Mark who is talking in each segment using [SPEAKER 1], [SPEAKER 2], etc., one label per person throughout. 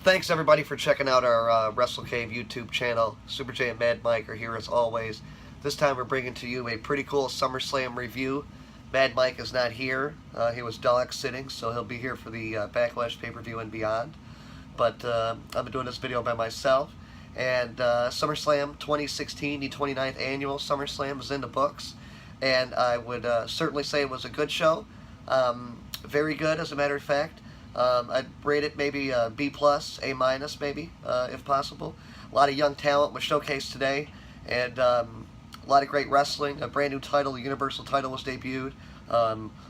[SPEAKER 1] Thanks everybody for checking out our WrestleKave YouTube channel. Super J and Mad Mike are here as always. This time we're bringing to you a pretty cool Summerslam review. Mad Mike is not here. He was dog sitting, so he'll be here for the Backlash pay-per-view and beyond. But I've been doing this video by myself. And SummerSlam 2016, the 29th annual SummerSlam, is in the books. And I would certainly say it was a good show. Very good, as a matter of fact. I'd rate it maybe B+, A- maybe, if possible. A lot of young talent was showcased today, and a lot of great wrestling. A brand new title, the Universal title, was debuted.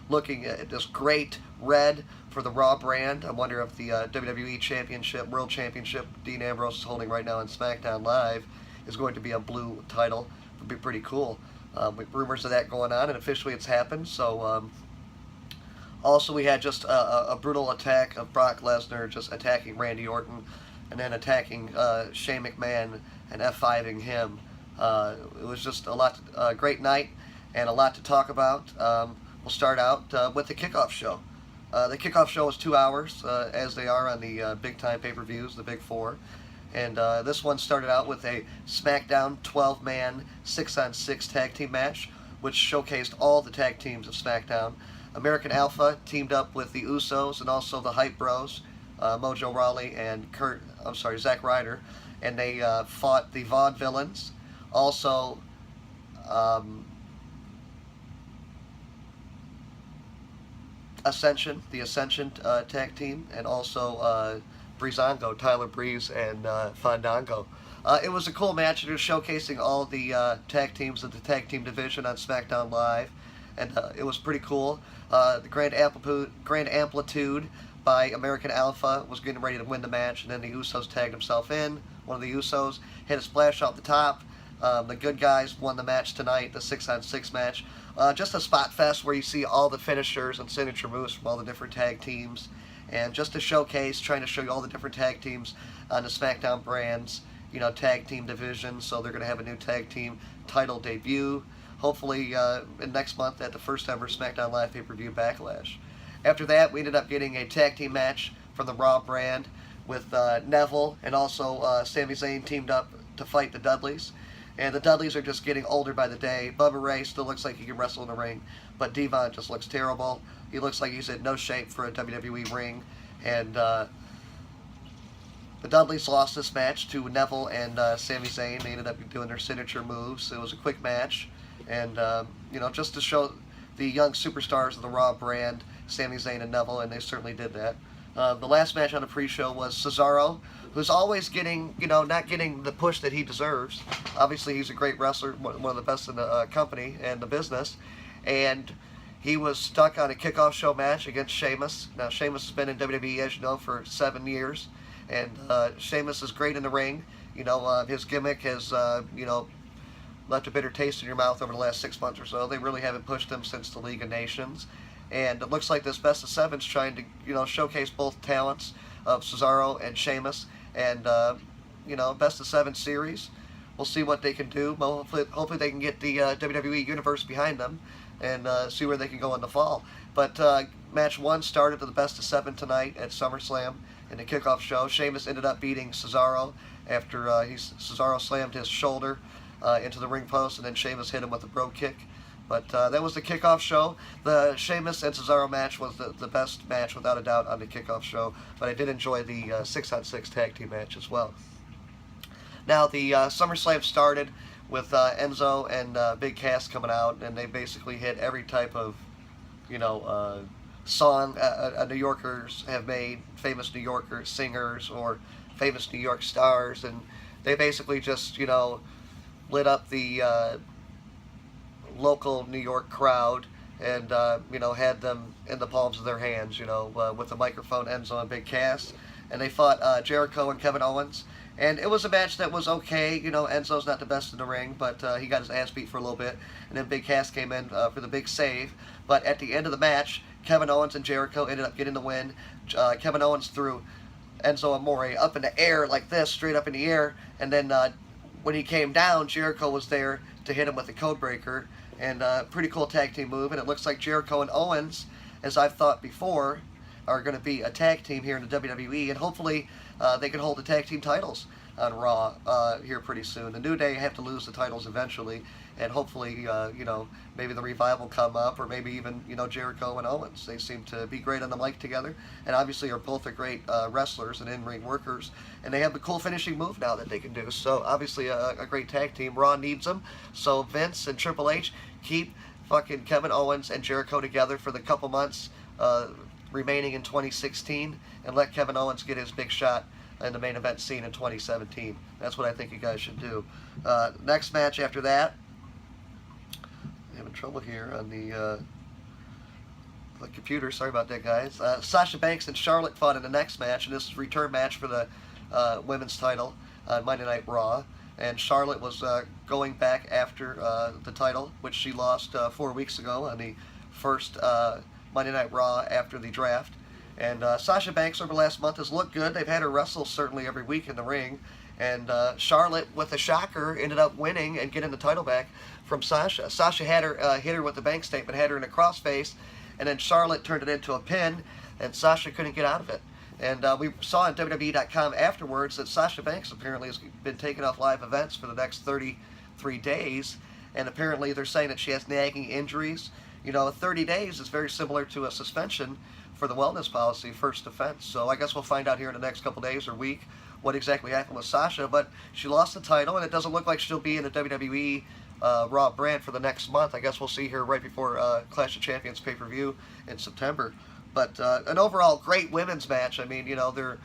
[SPEAKER 1] Looking at this great red for the Raw brand. I wonder if the WWE Championship, World Championship, Dean Ambrose is holding right now on SmackDown Live, is going to be a blue title. It would be pretty cool. With rumors of that going on, and officially it's happened. So. Also, we had just a brutal attack of Brock Lesnar just attacking Randy Orton and then attacking Shane McMahon and F5ing him. It was just a great night and a lot to talk about. We'll start out with the kickoff show. The kickoff show was 2 hours, as they are on the big-time pay-per-views, the Big Four. And this one started out with a SmackDown 12-man 6-on-6 tag team match, which showcased all the tag teams of SmackDown. American Alpha teamed up with the Usos and also the Hype Bros, Mojo Rawley and Zack Ryder, and they fought the Vaudevillains. Also, the Ascension tag team, and also Breezango, Tyler Breeze, and Fandango. It was a cool match. It was showcasing all the tag teams of the tag team division on SmackDown Live, and it was pretty cool. The Grand Amplitude by American Alpha was getting ready to win the match, and then the Usos tagged himself in. One of the Usos hit a splash off the top. The good guys won the match tonight, the 6-on-6 match. Just a spot fest where you see all the finishers and signature moves from all the different tag teams. And just a showcase, trying to show you all the different tag teams on the SmackDown brands, tag team division. So they're going to have a new tag team title debut. Hopefully next month at the first ever SmackDown Live pay-per-view Backlash. After that, we ended up getting a tag team match from the Raw brand with Neville and also Sami Zayn teamed up to fight the Dudleys. And the Dudleys are just getting older by the day. Bubba Ray still looks like he can wrestle in the ring, but Devon just looks terrible. He looks like he's in no shape for a WWE ring. And the Dudleys lost this match to Neville and Sami Zayn. They ended up doing their signature moves. It was a quick match. And, just to show the young superstars of the Raw brand, Sami Zayn and Neville, and they certainly did that. The last match on the pre-show was Cesaro, who's always getting, not getting the push that he deserves. Obviously, he's a great wrestler, one of the best in the company and the business. And he was stuck on a kickoff show match against Sheamus. Now, Sheamus has been in WWE, as you know, for 7 years. And Sheamus is great in the ring. His gimmick has, left a bitter taste in your mouth over the last 6 months or so. They really haven't pushed him since the League of Nations. And it looks like this Best of Seven's trying to, showcase both talents of Cesaro and Sheamus. And, Best of 7 series. We'll see what they can do. Well, hopefully they can get the WWE Universe behind them and see where they can go in the fall. But match 1 started with the Best of 7 tonight at SummerSlam in the kickoff show. Sheamus ended up beating Cesaro after Cesaro slammed his shoulder into the ring post, and then Sheamus hit him with a bro kick. But that was the kickoff show. The Sheamus and Cesaro match was the best match, without a doubt, on the kickoff show. But I did enjoy the 6-on-6 tag team match as well. Now, the SummerSlam started with Enzo and Big Cass coming out, and they basically hit every type of, song New Yorkers have made, famous New Yorker singers or famous New York stars, and they basically just, lit up the local New York crowd and, had them in the palms of their hands, with the microphone, Enzo and Big Cass. And they fought Jericho and Kevin Owens. And it was a match that was okay. Enzo's not the best in the ring, but he got his ass beat for a little bit. And then Big Cass came in for the big save. But at the end of the match, Kevin Owens and Jericho ended up getting the win. Kevin Owens threw Enzo Amore up in the air like this, straight up in the air. And then when he came down, Jericho was there to hit him with the Codebreaker. And pretty cool tag team move. And it looks like Jericho and Owens, as I've thought before, are going to be a tag team here in the WWE, and hopefully they can hold the tag team titles on Raw here pretty soon. The New Day have to lose the titles eventually, and hopefully, maybe the Revival come up, or maybe even, Jericho and Owens. They seem to be great on the mic together, and obviously are both great wrestlers and in-ring workers, and they have the cool finishing move now that they can do. So obviously a great tag team. Raw needs them. So Vince and Triple H, keep fucking Kevin Owens and Jericho together for the couple months remaining in 2016, and let Kevin Owens get his big shot in the main event scene in 2017. That's what I think you guys should do. Next match after that, I'm having trouble here on the computer. Sorry about that, guys. Sasha Banks and Charlotte fought in the next match, and this is a return match for the women's title on Monday Night Raw. And Charlotte was going back after the title, which she lost 4 weeks ago on the first Monday Night Raw after the draft. And Sasha Banks over the last month has looked good. They've had her wrestle certainly every week in the ring. And Charlotte, with a shocker, ended up winning and getting the title back from Sasha. Sasha had her hit her with the bank statement, had her in a crossface, and then Charlotte turned it into a pin, and Sasha couldn't get out of it. And we saw on WWE.com afterwards that Sasha Banks apparently has been taken off live events for the next 33 days, and apparently they're saying that she has nagging injuries. 30 days is very similar to a suspension for the wellness policy, first offense. So I guess we'll find out here in the next couple days or week what exactly happened with Sasha, but she lost the title, and it doesn't look like she'll be in the WWE Raw brand for the next month. I guess we'll see her right before Clash of Champions pay-per-view in September. But an overall great women's match. I mean, they're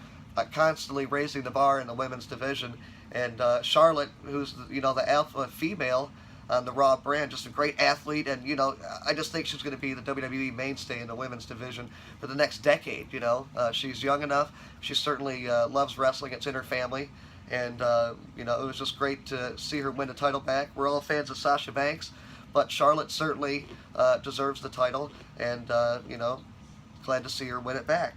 [SPEAKER 1] constantly raising the bar in the women's division. And Charlotte, who's, the alpha female on the Raw brand, just a great athlete. And, I just think she's going to be the WWE mainstay in the women's division for the next decade, She's young enough. She certainly loves wrestling. It's in her family. And, it was just great to see her win the title back. We're all fans of Sasha Banks, but Charlotte certainly deserves the title. And, glad to see her win it back.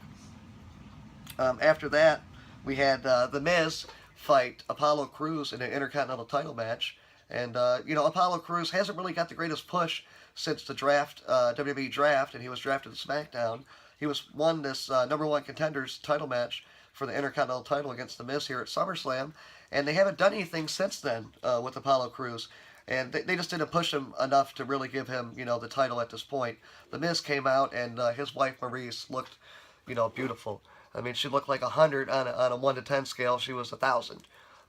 [SPEAKER 1] After that, we had The Miz fight Apollo Crews in an Intercontinental title match. And, Apollo Crews hasn't really got the greatest push since the draft, WWE draft, and he was drafted to SmackDown. He won this number one contenders title match for the Intercontinental title against The Miz here at SummerSlam, and they haven't done anything since then with Apollo Crews. And they just didn't push him enough to really give him, the title at this point. The Miz came out, and his wife Maurice looked, beautiful. I mean, she looked like 100 on a 1 to 10 scale. She was 1,000.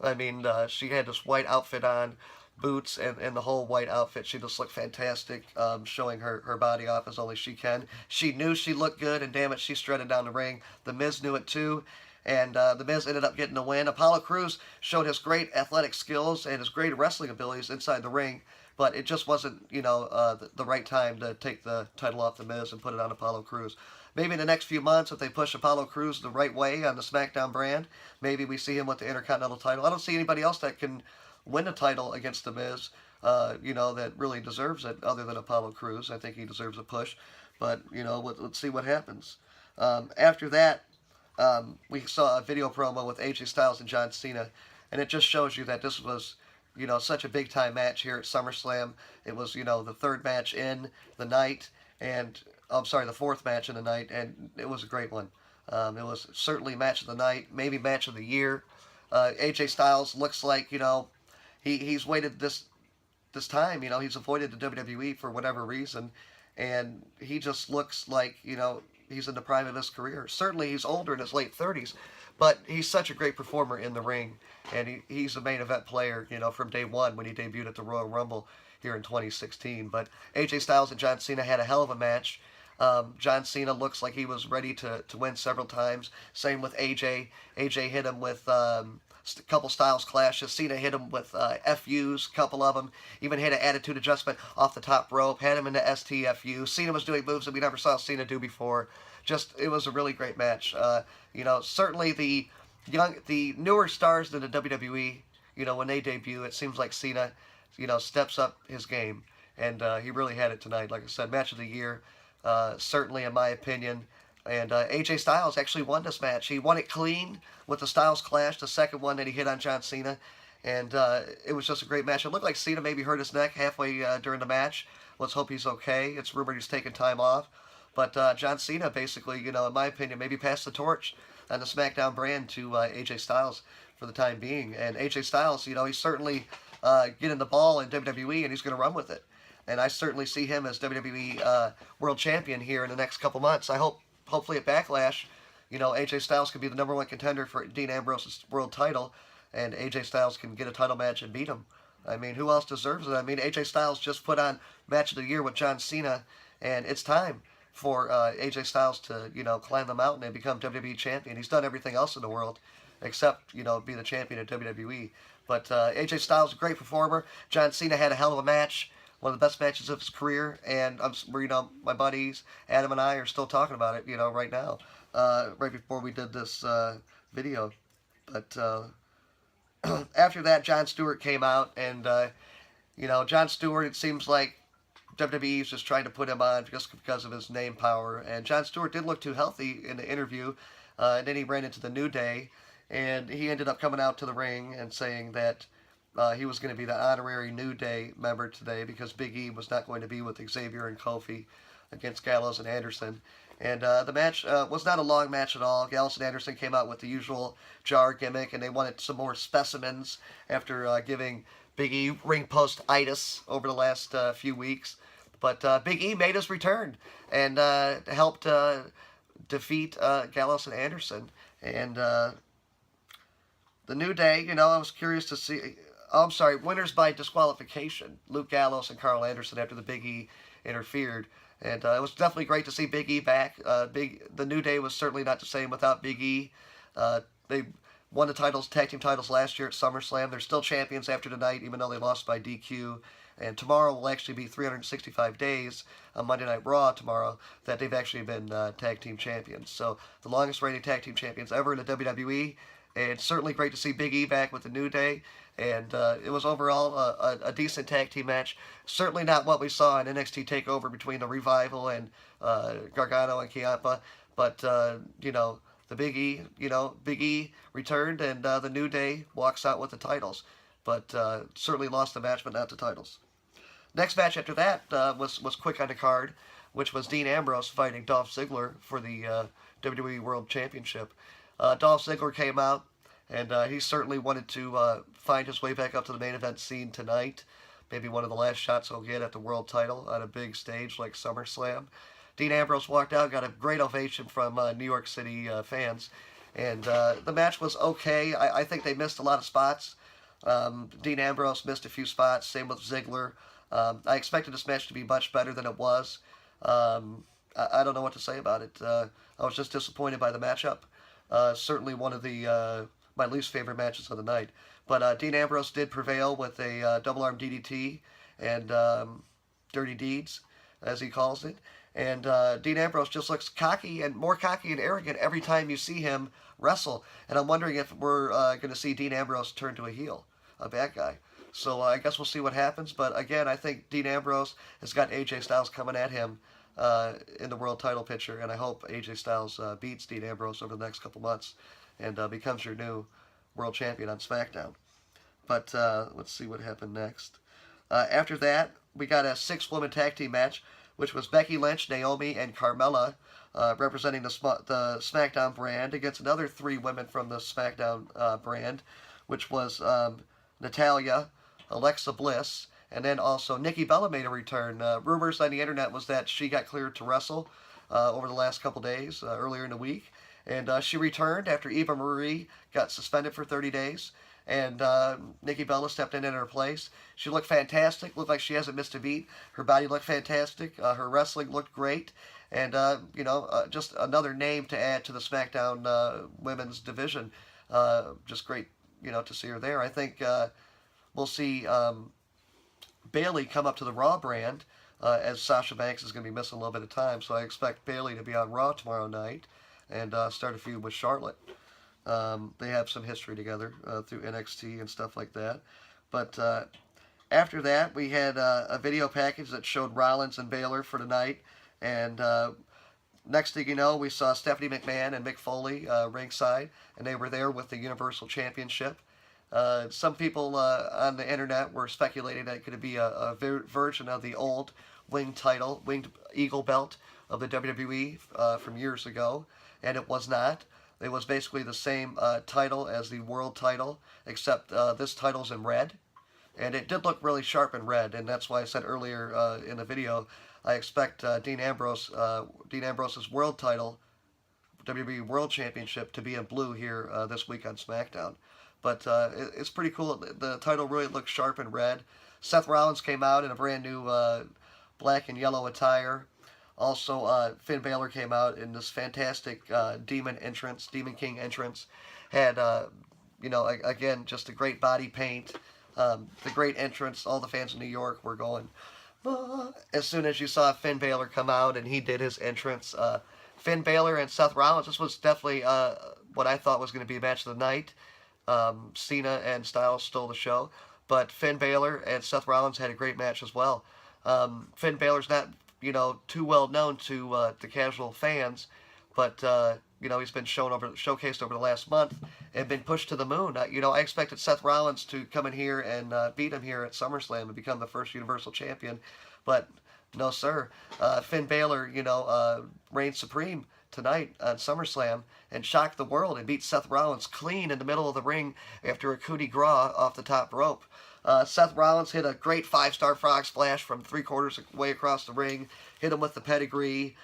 [SPEAKER 1] I mean, she had this white outfit on, boots, and the whole white outfit. She just looked fantastic, showing her body off as only she can. She knew she looked good, and damn it, she strutted down the ring. The Miz knew it too. And The Miz ended up getting the win. Apollo Crews showed his great athletic skills and his great wrestling abilities inside the ring, but it just wasn't, the right time to take the title off The Miz and put it on Apollo Crews. Maybe in the next few months, if they push Apollo Crews the right way on the SmackDown brand, maybe we see him with the Intercontinental title. I don't see anybody else that can win a title against The Miz, that really deserves it other than Apollo Crews. I think he deserves a push, but, let's see what happens. After that, we saw a video promo with AJ Styles and John Cena, and it just shows you that this was, such a big-time match here at SummerSlam. It was, the third match in the night, and, the fourth match in the night, and it was a great one. It was certainly match of the night, maybe match of the year. AJ Styles looks like, he's waited this time, he's avoided the WWE for whatever reason, and he just looks like, he's in the prime of his career. Certainly he's older, in his late 30s, but he's such a great performer in the ring, and he's a main event player, from day one when he debuted at the Royal Rumble here in 2016. But AJ Styles and John Cena had a hell of a match. John Cena looks like he was ready to win several times. Same with AJ. AJ hit him with a couple Styles clashes. Cena hit him with FUs, couple of them. Even had an attitude adjustment off the top rope. Had him into STFU. Cena was doing moves that we never saw Cena do before. It was a really great match. Certainly the newer stars in the WWE, when they debut, it seems like Cena, steps up his game. And he really had it tonight. Like I said, match of the year, certainly in my opinion. And AJ Styles actually won this match. He won it clean with the Styles Clash, the second one that he hit on John Cena. And it was just a great match. It looked like Cena maybe hurt his neck halfway during the match. Let's hope he's okay. It's rumored he's taking time off. But John Cena basically, in my opinion, maybe passed the torch on the SmackDown brand to AJ Styles for the time being. And AJ Styles, he's certainly getting the ball in WWE, and he's going to run with it. And I certainly see him as WWE World Champion here in the next couple months. I hope, hopefully at Backlash, AJ Styles can be the #1 contender for Dean Ambrose's world title, and AJ Styles can get a title match and beat him. I mean, who else deserves it? I mean, AJ Styles just put on Match of the Year with John Cena, and it's time for AJ Styles to, climb the mountain and become WWE Champion. He's done everything else in the world except, be the champion of WWE. But AJ Styles is a great performer. John Cena had a hell of a match, one of the best matches of his career, and my buddies Adam and I are still talking about it, right now, right before we did this video. But after that, Jon Stewart came out, and Jon Stewart, it seems like WWE is just trying to put him on just because of his name power. And Jon Stewart did look too healthy in the interview, and then he ran into the New Day, and he ended up coming out to the ring and saying that he was going to be the honorary New Day member today because Big E was not going to be with Xavier and Kofi against Gallows and Anderson. And the match was not a long match at all. Gallows and Anderson came out with the usual jar gimmick, and they wanted some more specimens after giving Big E ring post-itis over the last few weeks. But Big E made his return and helped defeat Gallows and Anderson. And the New Day, I was curious to see... Oh, I'm sorry, winners by disqualification. Luke Gallows and Carl Anderson after the Big E interfered. And it was definitely great to see Big E back. The New Day was certainly not the same without Big E. They won the tag team titles last year at SummerSlam. They're still champions after tonight, even though they lost by DQ. And tomorrow will actually be 365 days on Monday Night Raw tomorrow that they've actually been tag team champions. So the longest reigning tag team champions ever in the WWE. And it's certainly great to see Big E back with the New Day. And it was overall a decent tag team match. Certainly not what we saw in NXT TakeOver between the Revival and Gargano and Ciampa. But, the Big E returned, and the New Day walks out with the titles. But certainly lost the match, but not the titles. Next match after that was quick on the card, which was Dean Ambrose fighting Dolph Ziggler for the WWE World Championship. Dolph Ziggler came out, and he certainly wanted to find his way back up to the main event scene tonight. Maybe one of the last shots he'll get at the world title on a big stage like SummerSlam. Dean Ambrose walked out, got a great ovation from New York City fans. And the match was okay. I think they missed a lot of spots. Dean Ambrose missed a few spots, same with Ziggler. I expected this match to be much better than it was. I don't know what to say about it. I was just disappointed by the matchup. Certainly one of the my least favorite matches of the night. But Dean Ambrose did prevail with a double arm DDT and Dirty Deeds, as he calls it. And Dean Ambrose just looks cocky and more cocky and arrogant every time you see him wrestle. And I'm wondering if we're going to see Dean Ambrose turn to a heel, a bad guy. So I guess we'll see what happens. But again, I think Dean Ambrose has got AJ Styles coming at him in the world title picture. And I hope AJ Styles beats Dean Ambrose over the next couple months and becomes your new world champion on SmackDown. But let's see what happened next. After that, we got a 6-woman tag team match, which was Becky Lynch, Naomi, and Carmella, representing the SmackDown brand, against another 3 women from the SmackDown brand, which was Natalya, Alexa Bliss, and then also Nikki Bella made a return. Rumors on the internet was that she got cleared to wrestle over the last couple days, earlier in the week. And she returned after Eva Marie got suspended for 30 days. And Nikki Bella stepped in her place. She looked fantastic. Looked like she hasn't missed a beat. Her body looked fantastic. Her wrestling looked great. And, just another name to add to the SmackDown women's division. Just great, to see her there. I think we'll see Bayley come up to the Raw brand as Sasha Banks is going to be missing a little bit of time. So I expect Bayley to be on Raw tomorrow night and start a feud with Charlotte. They have some history together through NXT and stuff like that. But after that, we had a video package that showed Rollins and Baylor for tonight. And next thing you know, we saw Stephanie McMahon and Mick Foley ringside, and they were there with the Universal Championship. Some people on the internet were speculating that it could be a version of the old winged title, winged eagle belt of the WWE from years ago, and it was not. It was basically the same title as the world title, except this title's in red. And it did look really sharp in red, and that's why I said earlier in the video, I expect Dean Ambrose's world title, WWE World Championship, to be in blue here this week on SmackDown. But it's pretty cool. The title really looks sharp in red. Seth Rollins came out in a brand new black and yellow attire. Also, Finn Balor came out in this fantastic Demon King entrance. Had, again, just a great body paint. The great entrance. All the fans in New York were going, ah. As soon as you saw Finn Balor come out and he did his entrance. Finn Balor and Seth Rollins, this was definitely what I thought was going to be a match of the night. Cena and Styles stole the show. But Finn Balor and Seth Rollins had a great match as well. Finn Balor's not, too well known to the casual fans, but he's been showcased over the last month and been pushed to the moon. I expected Seth Rollins to come in here and beat him here at SummerSlam and become the first Universal Champion, but no, sir. Finn Balor, reigned supreme tonight on SummerSlam and shocked the world and beat Seth Rollins clean in the middle of the ring after a coup de grace off the top rope. Seth Rollins hit a great 5-star frog splash from 3/4 way across the ring, hit him with the pedigree.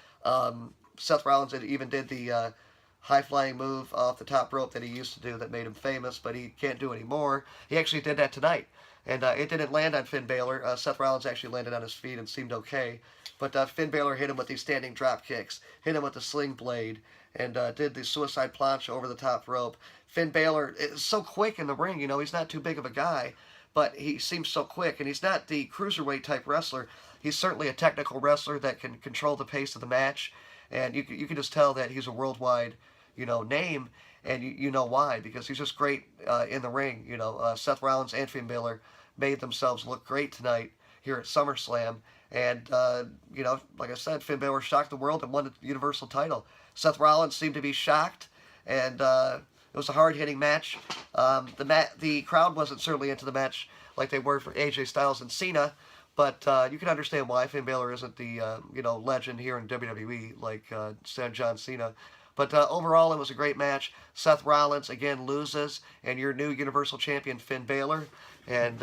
[SPEAKER 1] Seth Rollins even did the high-flying move off the top rope that he used to do that made him famous, but he can't do anymore. He actually did that tonight, and it didn't land on Finn Balor. Seth Rollins actually landed on his feet and seemed okay, but Finn Balor hit him with these standing drop kicks, hit him with the sling blade, and did the suicide plancha over the top rope. Finn Balor is so quick in the ring. He's not too big of a guy, but he seems so quick, and he's not the cruiserweight type wrestler. He's certainly a technical wrestler that can control the pace of the match, and you can just tell that he's a worldwide, name, and you know why, because he's just great in the ring. Seth Rollins and Finn Balor made themselves look great tonight here at SummerSlam, and like I said, Finn Balor shocked the world and won the Universal title. Seth Rollins seemed to be shocked, and it was a hard-hitting match. The crowd wasn't certainly into the match like they were for AJ Styles and Cena, but you can understand why Finn Balor isn't the legend here in WWE like John Cena. But overall, it was a great match. Seth Rollins again loses, and your new Universal Champion Finn Balor. And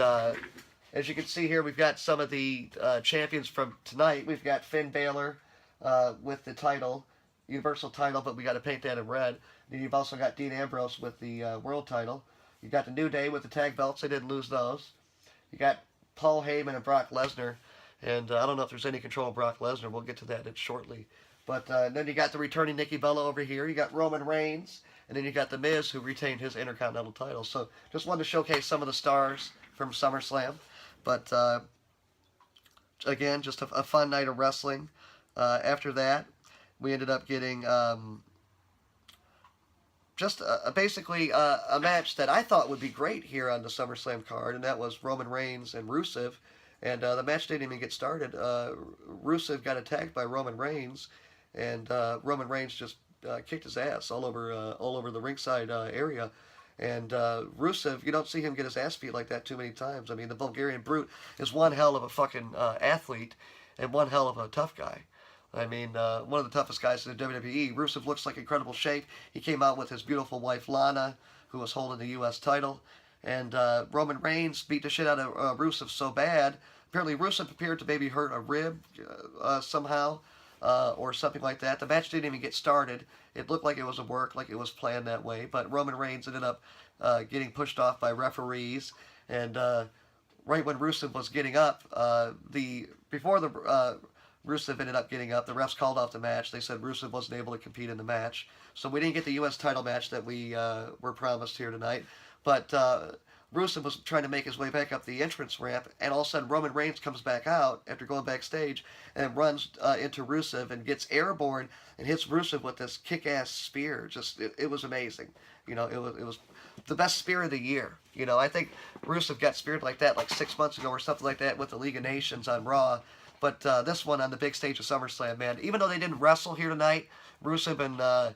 [SPEAKER 1] as you can see here, we've got some of the champions from tonight. We've got Finn Balor with the title, Universal title, but we got to paint that in red. Then you've also got Dean Ambrose with the world title. You got the New Day with the tag belts. They didn't lose those. You got Paul Heyman and Brock Lesnar. And I don't know if there's any control of Brock Lesnar. We'll get to that shortly. But then you got the returning Nikki Bella over here. You got Roman Reigns. And then you got The Miz, who retained his Intercontinental title. So just wanted to showcase some of the stars from SummerSlam. But again, just a fun night of wrestling. After that, we ended up getting basically a match that I thought would be great here on the SummerSlam card, and that was Roman Reigns and Rusev. And the match didn't even get started. Rusev got attacked by Roman Reigns, and Roman Reigns just kicked his ass all over the ringside area. And Rusev, you don't see him get his ass beat like that too many times. I mean, the Bulgarian Brute is one hell of a fucking athlete and one hell of a tough guy. I mean, one of the toughest guys in the WWE. Rusev looks like incredible shape. He came out with his beautiful wife, Lana, who was holding the U.S. title. And Roman Reigns beat the shit out of Rusev so bad. Apparently, Rusev appeared to maybe hurt a rib somehow or something like that. The match didn't even get started. It looked like it was a work, like it was planned that way. But Roman Reigns ended up getting pushed off by referees. And right when Rusev was getting up, before Rusev ended up getting up, the refs called off the match. They said Rusev wasn't able to compete in the match. So we didn't get the U.S. title match that we were promised here tonight. But Rusev was trying to make his way back up the entrance ramp, and all of a sudden Roman Reigns comes back out after going backstage and runs into Rusev and gets airborne and hits Rusev with this kick-ass spear. It was amazing. It was the best spear of the year. I think Rusev got speared like that like 6 months ago or something like that with the League of Nations on Raw. But this one on the big stage of SummerSlam, man, even though they didn't wrestle here tonight, Rusev and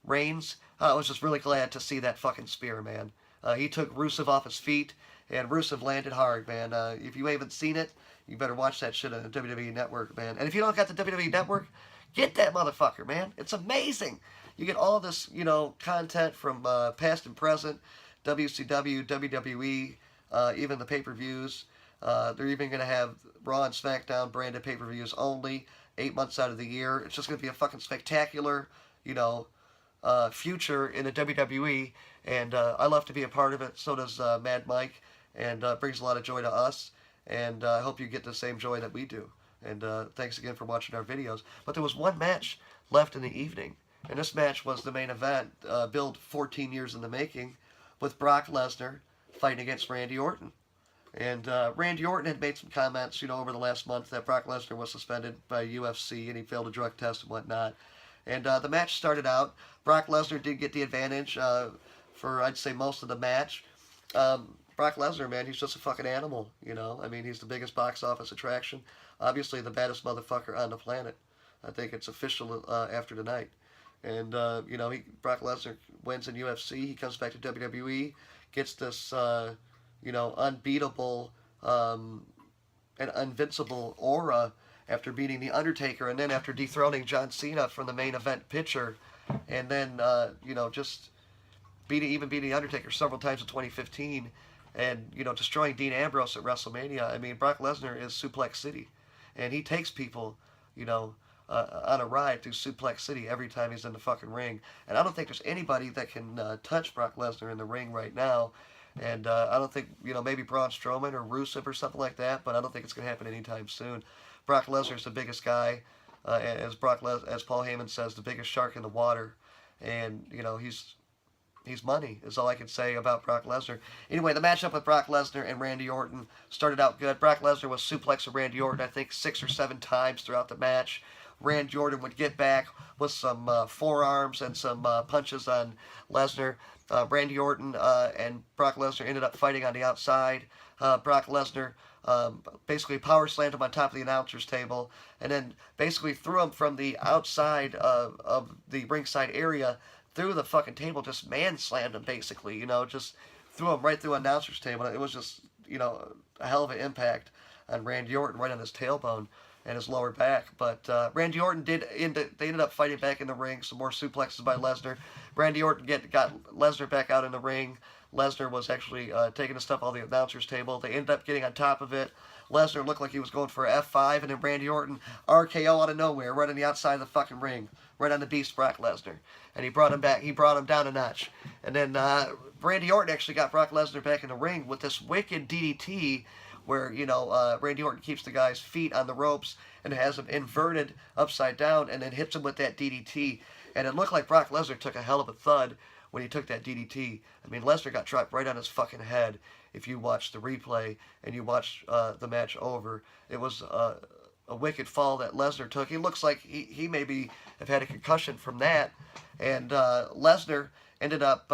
[SPEAKER 1] Reigns, I was just really glad to see that fucking spear, man. He took Rusev off his feet, and Rusev landed hard, man. If you haven't seen it, you better watch that shit on the WWE Network, man. And if you don't got the WWE Network, Get that motherfucker, man. It's amazing. You get all this, content from past and present, WCW, WWE, even the pay-per-views. They're even going to have Raw and SmackDown branded pay-per-views only, 8 months out of the year. It's just going to be a fucking spectacular, future in the WWE, and I love to be a part of it. So does Mad Mike, and brings a lot of joy to us. And I hope you get the same joy that we do. And thanks again for watching our videos. But there was one match left in the evening, and this match was the main event, billed 14 years in the making, with Brock Lesnar fighting against Randy Orton. And Randy Orton had made some comments, over the last month that Brock Lesnar was suspended by UFC and he failed a drug test and whatnot. And the match started out. Brock Lesnar did get the advantage for, I'd say, most of the match. Brock Lesnar, man, he's just a fucking animal, I mean, he's the biggest box office attraction. Obviously, the baddest motherfucker on the planet. I think it's official after tonight. And, Brock Lesnar wins in UFC. He comes back to WWE, gets this, unbeatable and invincible aura after beating The Undertaker, and then after dethroning John Cena from the main event picture, and then, just beating The Undertaker several times in 2015, and, destroying Dean Ambrose at WrestleMania. I mean, Brock Lesnar is Suplex City, and he takes people, on a ride through Suplex City every time he's in the fucking ring. And I don't think there's anybody that can touch Brock Lesnar in the ring right now. And I don't think, maybe Braun Strowman or Rusev or something like that, but I don't think it's going to happen anytime soon. Brock Lesnar's the biggest guy, as Paul Heyman says, the biggest shark in the water. And, he's money, is all I can say about Brock Lesnar. Anyway, the matchup with Brock Lesnar and Randy Orton started out good. Brock Lesnar was suplexing Randy Orton, I think, 6 or 7 times throughout the match. Randy Orton would get back with some forearms and some punches on Lesnar. Randy Orton and Brock Lesnar ended up fighting on the outside. Brock Lesnar basically power slammed him on top of the announcer's table, and then basically threw him from the outside of the ringside area through the fucking table, just man slammed him basically, just threw him right through an announcer's table. It was just, a hell of an impact on Randy Orton, right on his tailbone and his lower back. But Randy Orton they ended up fighting back in the ring, some more suplexes by Lesnar. Randy Orton got Lesnar back out in the ring. Lesnar was actually taking the stuff off the announcer's table. They ended up getting on top of it. Lesnar looked like he was going for an F5, and then Randy Orton RKO out of nowhere, right on the outside of the fucking ring, right on the beast Brock Lesnar. And he brought him back. He brought him down a notch. And then Randy Orton actually got Brock Lesnar back in the ring with this wicked DDT, where, Randy Orton keeps the guy's feet on the ropes and has him inverted upside down, and then hits him with that DDT. And it looked like Brock Lesnar took a hell of a thud when he took that DDT. I mean, Lesnar got dropped right on his fucking head. If you watch the replay and you watch the match over, it was a wicked fall that Lesnar took. He looks like he maybe have had a concussion from that. And Lesnar ended up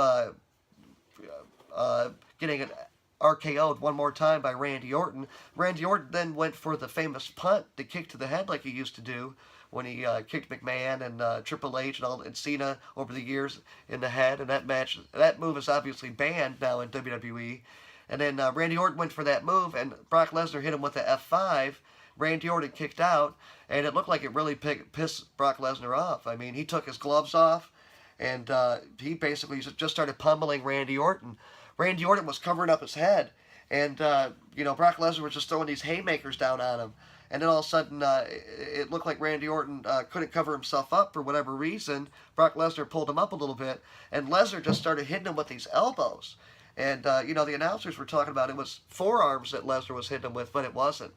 [SPEAKER 1] getting an RKO'd one more time by Randy Orton. Randy Orton then went for the famous punt, the kick to the head like he used to do when he kicked McMahon and Triple H and Cena over the years in the head. And that move is obviously banned now in WWE. And then Randy Orton went for that move, and Brock Lesnar hit him with the F5. Randy Orton kicked out, and it looked like it really pissed Brock Lesnar off. I mean, he took his gloves off, and he basically just started pummeling Randy Orton. Randy Orton was covering up his head, and, Brock Lesnar was just throwing these haymakers down on him. And then all of a sudden, it looked like Randy Orton couldn't cover himself up for whatever reason. Brock Lesnar pulled him up a little bit, and Lesnar just started hitting him with these elbows. And, the announcers were talking about it was forearms that Lesnar was hitting him with, but it wasn't.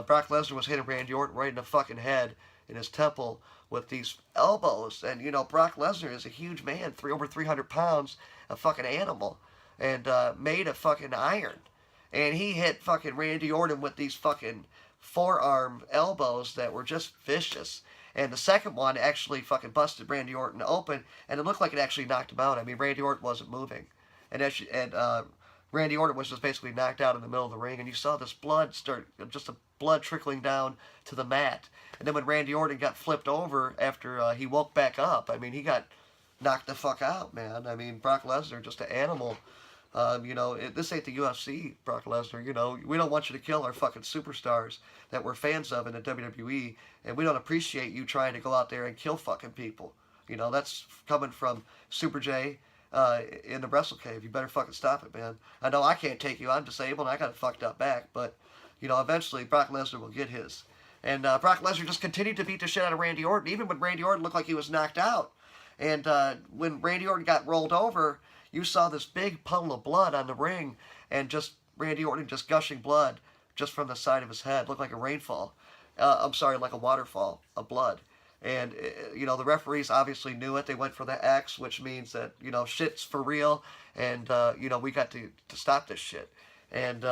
[SPEAKER 1] Brock Lesnar was hitting Randy Orton right in the fucking head, in his temple, with these elbows. And, Brock Lesnar is a huge man, over 300 pounds, a fucking animal, and made of fucking iron. And he hit fucking Randy Orton with these fucking forearm elbows that were just vicious. And the second one actually fucking busted Randy Orton open, and it looked like it actually knocked him out. I mean, Randy Orton wasn't moving. And Randy Orton was just basically knocked out in the middle of the ring, and you saw this blood blood trickling down to the mat. And then when Randy Orton got flipped over after he woke back up, I mean, he got knocked the fuck out, man. I mean, Brock Lesnar, just an animal. This ain't the UFC, Brock Lesnar. We don't want you to kill our fucking superstars that we're fans of in the WWE, and we don't appreciate you trying to go out there and kill fucking people. That's coming from Super J in the WrestleKave. You better fucking stop it, man. I know I can't take you. I'm disabled. I got a fucked up back, but eventually Brock Lesnar will get his. And Brock Lesnar just continued to beat the shit out of Randy Orton, even when Randy Orton looked like he was knocked out. And when Randy Orton got rolled over, you saw this big puddle of blood on the ring, and just Randy Orton just gushing blood just from the side of his head. Looked like a rainfall. I'm sorry, like a waterfall of blood. And, the referees obviously knew it. They went for the X, which means that, shit's for real. And, we got to stop this shit. And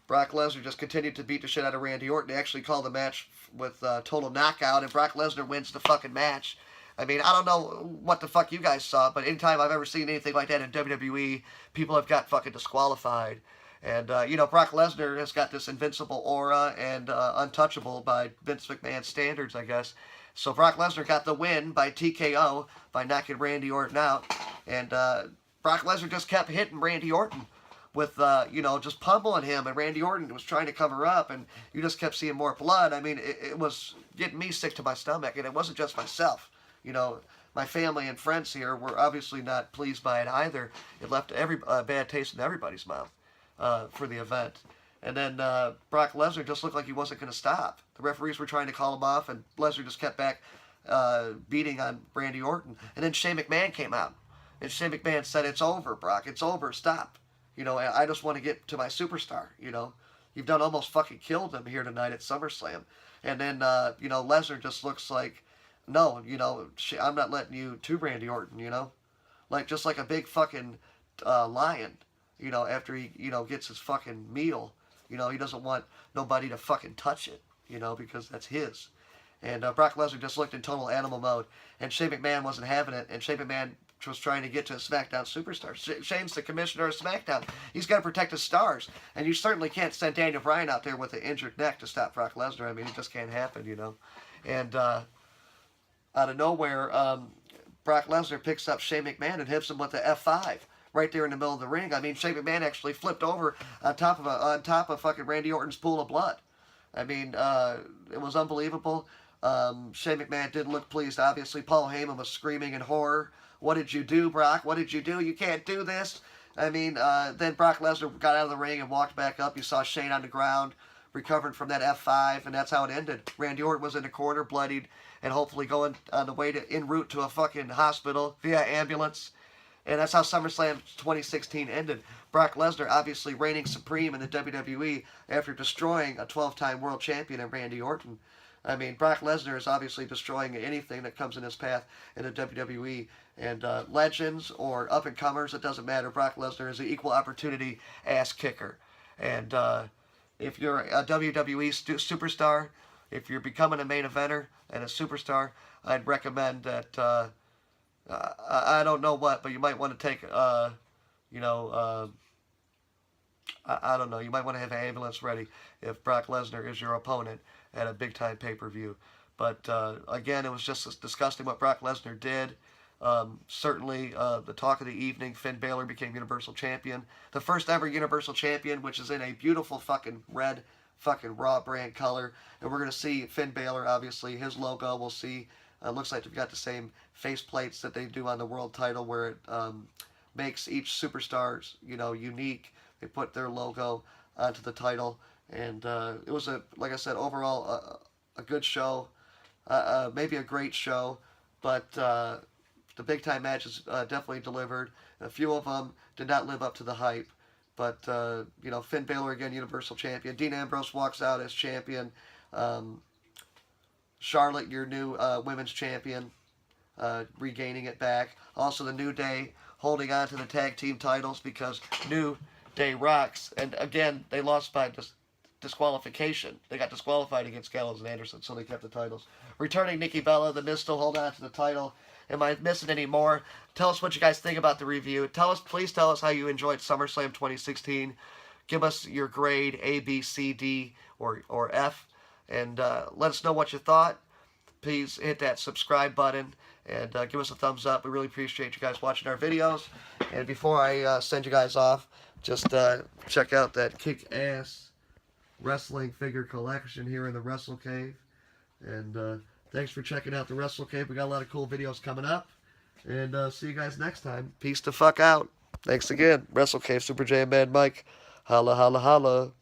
[SPEAKER 1] Brock Lesnar just continued to beat the shit out of Randy Orton. They actually called the match with total knockout, and Brock Lesnar wins the fucking match. I mean, I don't know what the fuck you guys saw, but anytime I've ever seen anything like that in WWE, people have got fucking disqualified. And, Brock Lesnar has got this invincible aura and untouchable by Vince McMahon's standards, I guess. So Brock Lesnar got the win by TKO by knocking Randy Orton out. And Brock Lesnar just kept hitting Randy Orton with, just pummeling him. And Randy Orton was trying to cover up, and you just kept seeing more blood. I mean, it was getting me sick to my stomach, and it wasn't just myself. My family and friends here were obviously not pleased by it either. It left a bad taste in everybody's mouth for the event. And then Brock Lesnar just looked like he wasn't going to stop. The referees were trying to call him off, and Lesnar just kept back beating on Randy Orton. And then Shane McMahon came out. And Shane McMahon said, "It's over, Brock. It's over. Stop. I just want to get to my superstar. You've done almost fucking killed him here tonight at SummerSlam." And then, Lesnar just looks like, "No, I'm not letting you to Randy Orton, just like a big fucking lion, after he, gets his fucking meal, he doesn't want nobody to fucking touch it, because that's his." And Brock Lesnar just looked in total animal mode, and Shane McMahon wasn't having it, and Shane McMahon was trying to get to a SmackDown superstar. Shane's the commissioner of SmackDown. He's got to protect his stars, and you certainly can't send Daniel Bryan out there with an injured neck to stop Brock Lesnar. I mean, it just can't happen, And out of nowhere, Brock Lesnar picks up Shane McMahon and hits him with the F5 right there in the middle of the ring. I mean, Shane McMahon actually flipped over on top of fucking Randy Orton's pool of blood. I mean, it was unbelievable. Shane McMahon didn't look pleased. Obviously, Paul Heyman was screaming in horror. "What did you do, Brock? What did you do? You can't do this." I mean, then Brock Lesnar got out of the ring and walked back up. You saw Shane on the ground, recovered from that F5, and that's how it ended. Randy Orton was in the corner, bloodied, and hopefully going on the way en route to a fucking hospital via ambulance. And that's how SummerSlam 2016 ended. Brock Lesnar obviously reigning supreme in the WWE after destroying a 12-time world champion in Randy Orton. I mean, Brock Lesnar is obviously destroying anything that comes in his path in the WWE. And legends or up-and-comers, it doesn't matter. Brock Lesnar is an equal opportunity ass kicker. And if you're a WWE superstar, if you're becoming a main eventer and a superstar, I'd recommend that, I don't know what, but you might want to take, I don't know, you might want to have an ambulance ready if Brock Lesnar is your opponent at a big-time pay-per-view. But, again, it was just disgusting what Brock Lesnar did. Certainly, the talk of the evening, Finn Balor became Universal Champion. The first ever Universal Champion, which is in a beautiful fucking red fucking Raw brand color. And we're going to see Finn Balor, obviously, his logo. We'll see, looks like they've got the same face plates that they do on the world title, where it makes each superstar's, unique. They put their logo onto the title. And it was, like I said, overall a good show. Maybe a great show. But the big-time matches definitely delivered. A few of them did not live up to the hype. But, Finn Balor, again, Universal Champion. Dean Ambrose walks out as champion. Charlotte, your new women's champion, regaining it back. Also, the New Day holding on to the tag team titles because New Day rocks. And, again, they lost by disqualification. They got disqualified against Gallows and Anderson, so they kept the titles. Returning Nikki Bella, the Miz still hold on to the title. Am I missing any more? Tell us what you guys think about the review. Please tell us how you enjoyed SummerSlam 2016. Give us your grade, A, B, C, D, or F. And let us know what you thought. Please hit that subscribe button. And give us a thumbs up. We really appreciate you guys watching our videos. And before I send you guys off, just check out that kick-ass wrestling figure collection here in the WrestleKave. And thanks for checking out the WrestleKave. We got a lot of cool videos coming up. And see you guys next time. Peace the fuck out. Thanks again. WrestleKave, Super J and Mad Mike. Holla, holla, holla.